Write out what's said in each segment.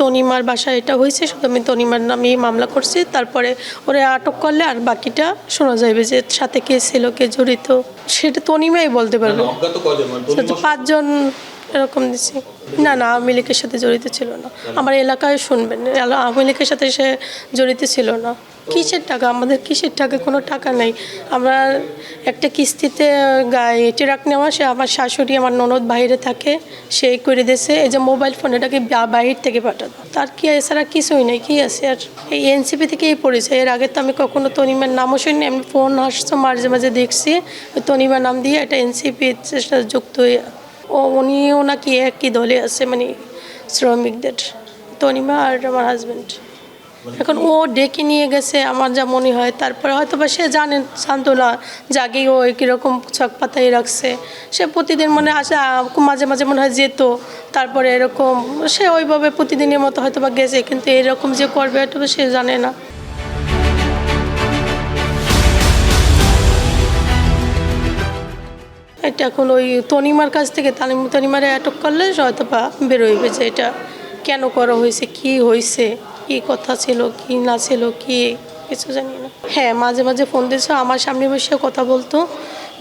তনিমার বাসায় এটা হয়েছে, শুধু আমি তনিমার নামেই মামলা করছি। তারপরে ওরা আটক করলে আর বাকিটা শোনা যাবে যে সাথে কে ছিল, কে জড়িত, সেটা তনিমাই বলতে পারবে। 5 জন এরকম দিছি। না না, আওয়ামী লীগের সাথে জড়িত ছিল না। আমার এলাকায় শুনবেন, আওয়ামী লীগের সাথে সে জড়িত ছিল না। কিসের টাকা? আমাদের কিসের টাকা? কোনো টাকা নেই। আমরা একটা কিস্তিতে গায়ে ট্রাক নেওয়া, সে আমার শাশুড়ি, আমার ননদ বাইরে থাকে, সে করে দিয়েছে। এই যে মোবাইল ফোন, এটাকে বাহির থেকে পাঠানো, তার কি এছাড়া কিছুই নেই। কি আছে আর? এই এনসিপি থেকেই পড়েছে। এর আগে তো আমি কখনো তনিমার নামও শুনি, আমি ফোন আসছো মাঝে মাঝে দেখছি তনিমার নাম দিয়ে এটা এনসিপি যুক্ত হয়ে। উনিও নাকি একই দলে আছে, মানে শ্রমিকদের, তনিমা আর আমার হাজব্যান্ড। এখন ও ডেকে নিয়ে গেছে আমার যা মনে হয়। তারপরে হয়তো বা সে জানতো না জাগি ও কীরকম ছক পাতাই রাখছে। সে প্রতিদিন মনে আসে, মাঝে মাঝে মনে হয় যেত। তারপরে এরকম সে ওইভাবে প্রতিদিনের মতো হয়তো বা গেছে, কিন্তু এরকম যে করবে এটা সে জানে না। এটা এখন ওই তনিমার কাছ থেকে তনিমারে আটক করলে হয়তো বা বেরোইবে যে এটা কেন করা হয়েছে, কি হয়েছে, কি কথা ছিল, কি না ছিল, কি কিছু জানি না। হ্যাঁ, মাঝে মাঝে ফোন দিয়েছে, আমার সামনে বসে কথা বলতো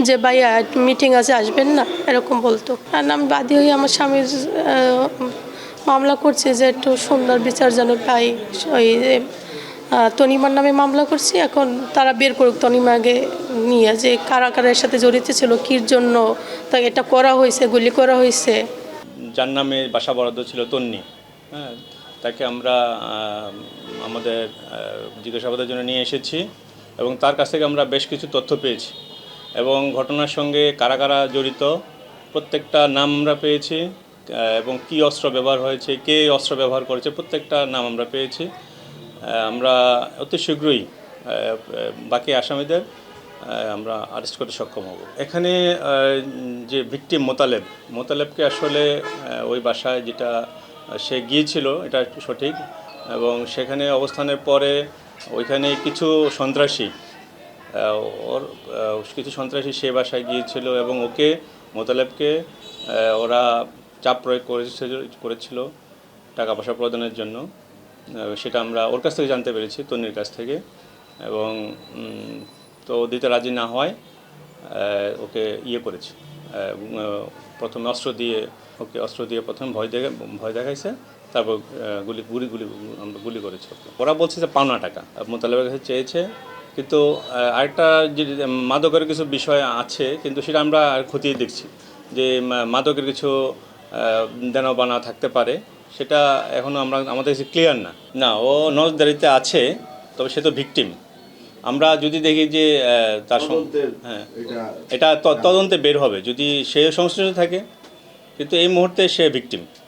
যে ভাইয়া মিটিং আছে, আসবেন না, এরকম বলতো। আর আমি বাদী হয়ে আমার স্বামীর মামলা করছে যে একটু সুন্দর বিচার যেন পাই। ওই তনিমার নামে মামলা করছি। এখন তারা বের করুক তনিমাকে নিয়ে, যে কারা কারের সাথে জড়িত ছিল, কির জন্য তা এটা করা হয়েছে, গুলি করা হয়েছে। যার নামে বাসা বরাদ্দ ছিল তন্নি, হ্যাঁ, তাকে আমরা আমাদের জিজ্ঞাসাবাদের জন্য নিয়ে এসেছি এবং তার কাছ থেকে আমরা বেশ কিছু তথ্য পেয়েছি এবং ঘটনার সঙ্গে কারা কারা জড়িত প্রত্যেকটা নাম আমরা পেয়েছি এবং কী অস্ত্র ব্যবহার হয়েছে, কে অস্ত্র ব্যবহার করেছে, প্রত্যেকটা নাম আমরা পেয়েছি। আমরা অতি শীঘ্রই বাকি আসামিদের আমরা অ্যারেস্ট করতে সক্ষম হব। এখানে যে ভিকটিম মোতালেবকে আসলে ওই বাসায় যেটা সে গিয়েছিল এটা সঠিক, এবং সেখানে অবস্থানের পরে ওইখানে কিছু সন্ত্রাসী সে বাসায় গিয়েছিল এবং মোতালেবকে ওরা চাপ প্রয়োগ করেছিল টাকা পয়সা প্রদানের জন্য। সেটা আমরা ওর কাছ থেকে জানতে পেরেছি, তন্নির কাছ থেকে। এবং তো দিতে রাজি না হয় ওকে করেছে, প্রথমে অস্ত্র দিয়ে প্রথমে ভয় দেখাইছে, তারপর আমরা গুলি করেছি। ওরা বলছে যে পাওনা টাকা মোতালেবের কাছে চেয়েছে, কিন্তু আরেকটা যে মাদকের কিছু বিষয় আছে, কিন্তু সেটা আমরা খতিয়ে দেখছি যে মাদকের কিছু দেনাবানা থাকতে পারে, সেটা এখনও আমাদের কাছে ক্লিয়ার না। ও নজরদারিতে আছে, তবে সে তো ভিকটিম। আমরা যদি দেখি যে তার এটা তদন্তে বের হবে যদি সে সংশ্লিষ্ট থাকে, কিন্তু এই মুহূর্তে সে ভিকটিম।